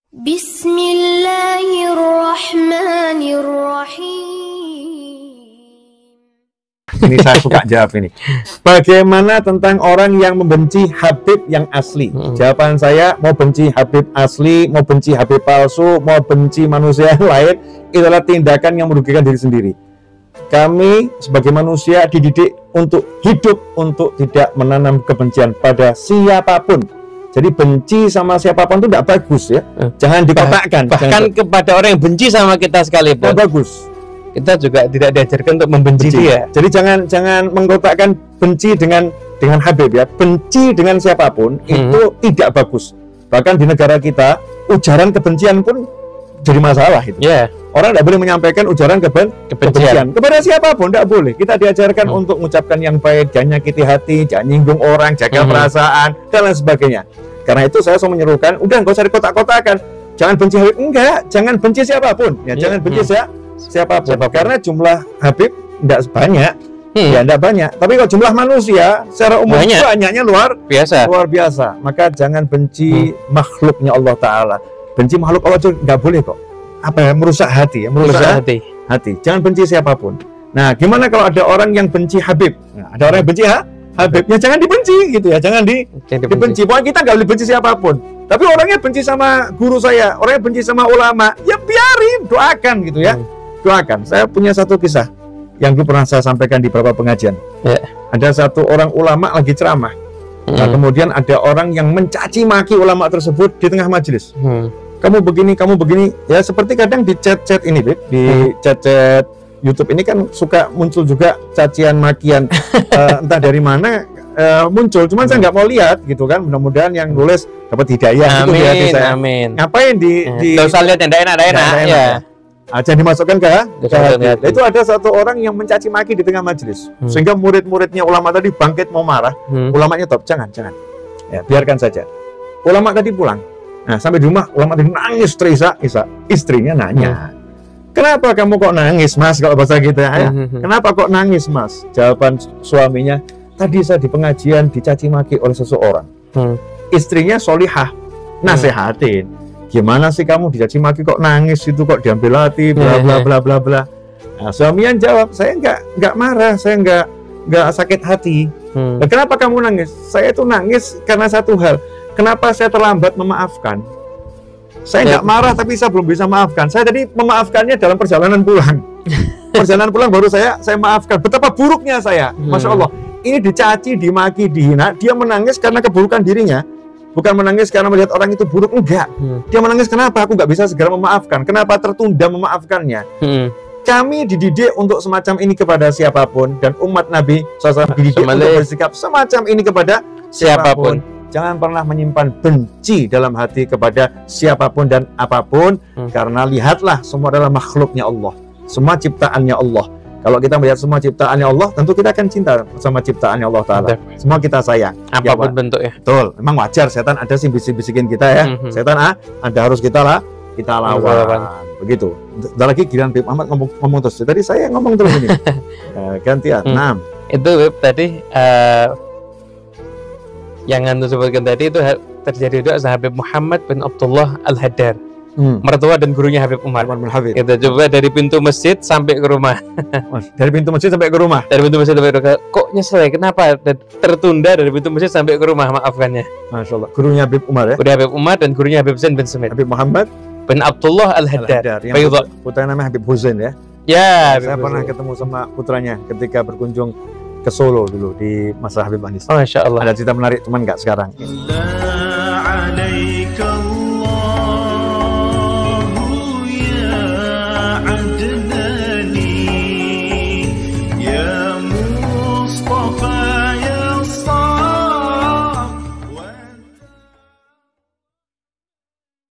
Bismillahirrahmanirrahim. Ini saya suka jawab ini. Bagaimana tentang orang yang membenci Habib yang asli? Jawaban saya, mau benci Habib asli, mau benci Habib palsu, mau benci manusia yang lain, itu adalah tindakan yang merugikan diri sendiri. Kami sebagai manusia dididik untuk hidup, untuk tidak menanam kebencian pada siapapun. Jadi benci sama siapapun itu tidak bagus ya. Jangan dikotakkan. Bahkan kepada orang yang benci sama kita sekalipun. Tidak bagus. Kita juga tidak diajarkan untuk membenci dia. Jadi jangan mengkotakkan benci dengan Habib ya. Benci dengan siapapun itu tidak bagus. Bahkan di negara kita ujaran kebencian pun jadi masalah itu. Yeah. Orang tidak boleh menyampaikan ujaran kebencian kepada siapapun, tidak boleh. Kita diajarkan untuk mengucapkan yang baik, jangan nyakiti hati, jangan nyinggung orang, jaga perasaan dan lain sebagainya. Karena itu saya selalu menyerukan, udah nggak usah dikotak-kotakan. Jangan benci Habib, enggak, jangan benci siapapun. Ya, jangan benci siapapun. Karena jumlah Habib tidak banyak. Ya tidak banyak. Tapi kalau jumlah manusia secara umum banyaknya luar biasa. Maka jangan benci makhluknya Allah Taala. Benci makhluk Allah itu nggak boleh kok. Apa ya, merusak hati ya, merusak hati. Jangan benci siapapun. Nah, gimana kalau ada orang yang benci Habib? Nah, ada orang yang benci Habib, ya jangan dibenci gitu ya, jangan dibenci. Pokoknya kita nggak boleh benci siapapun. Tapi orangnya benci sama guru saya, orangnya benci sama ulama, ya biarin, doakan gitu ya. Doakan. Saya punya satu kisah yang dulu pernah saya sampaikan di beberapa pengajian. Ada satu orang ulama lagi ceramah. Nah, kemudian ada orang yang mencaci maki ulama tersebut di tengah majelis. Kamu begini, ya seperti kadang di chat-chat ini, Beb, di chat-chat YouTube ini kan suka muncul juga cacian makian entah dari mana muncul, cuman saya nggak mau lihat gitu kan. Mudah-mudahan yang nulis dapat hidayah gitu ya di saya. Ngapain nggak usah lihat yang enak ya. Jangan dimasukkan ke hati. Itu ada satu orang yang mencaci maki di tengah majelis, sehingga murid-muridnya ulama tadi bangkit mau marah. Ulamanya top, jangan ya, biarkan saja. Ulama tadi pulang. Nah, sampai di rumah ulama tadi nangis terisak. Istrinya nanya, kenapa kamu kok nangis, Mas? Kalau bahasa kita ya, kenapa kok nangis, Mas? Jawaban suaminya, tadi saya di pengajian dicaci maki oleh seseorang. Istrinya solihah, nasehatin, gimana sih kamu dicaci maki kok nangis, itu kok diambil hati, bla bla bla bla bla. Nah, suaminya jawab, saya nggak marah, saya nggak sakit hati. Kenapa kamu nangis? Saya itu nangis karena satu hal. Kenapa saya terlambat memaafkan? Saya nggak marah, tapi saya belum bisa maafkan. Saya tadi memaafkannya dalam perjalanan pulang. Perjalanan pulang baru saya maafkan. Betapa buruknya saya, Masya Allah. Ini dicaci, dimaki, dihina. Dia menangis karena keburukan dirinya. Bukan menangis karena melihat orang itu buruk, enggak. Dia menangis kenapa aku nggak bisa segera memaafkan? Kenapa tertunda memaafkannya? Kami dididik untuk semacam ini kepada siapapun, dan umat Nabi SAW dididik untuk bersikap semacam ini kepada siapapun. Jangan pernah menyimpan benci dalam hati kepada siapapun dan apapun, karena lihatlah, semua adalah makhluknya Allah, semua ciptaannya Allah. Kalau kita melihat semua ciptaannya Allah, tentu kita akan cinta sama ciptaannya Allah Ta'ala. Semua kita sayang, apapun bentuknya. Betul, memang wajar setan ada sih bisik-bisikin kita ya. Setan ada, harus kita lawan. Begitu. Udah lagi giliran Bib Ahmad ngomong terus. Tadi saya ngomong terus ini. Gantian. Itu Bib tadi yang Anda sebutkan tadi itu terjadi juga Habib Muhammad bin Abdullah Al-Haddad, mertua dan gurunya Habib Umar. Kita coba dari pintu masjid sampai ke rumah. Dari pintu masjid sampai ke rumah. Dari pintu masjid sampai ke rumah. Kok nyesel? Kenapa tertunda dari pintu masjid sampai ke rumah? Maafkannya. Masya Allah. Gurunya Habib Umar ya. Gurunya Habib Umar dan gurunya Habib Zain bin Sumit. Habib Muhammad bin Abdullah Al-Haddad. Putranya namanya Habib Husain ya. Ya. Saya pernah ketemu sama putranya ketika berkunjung ke Solo dulu di masa Habib Anis. Masya Allah. Ada cerita menarik, cuman nggak sekarang.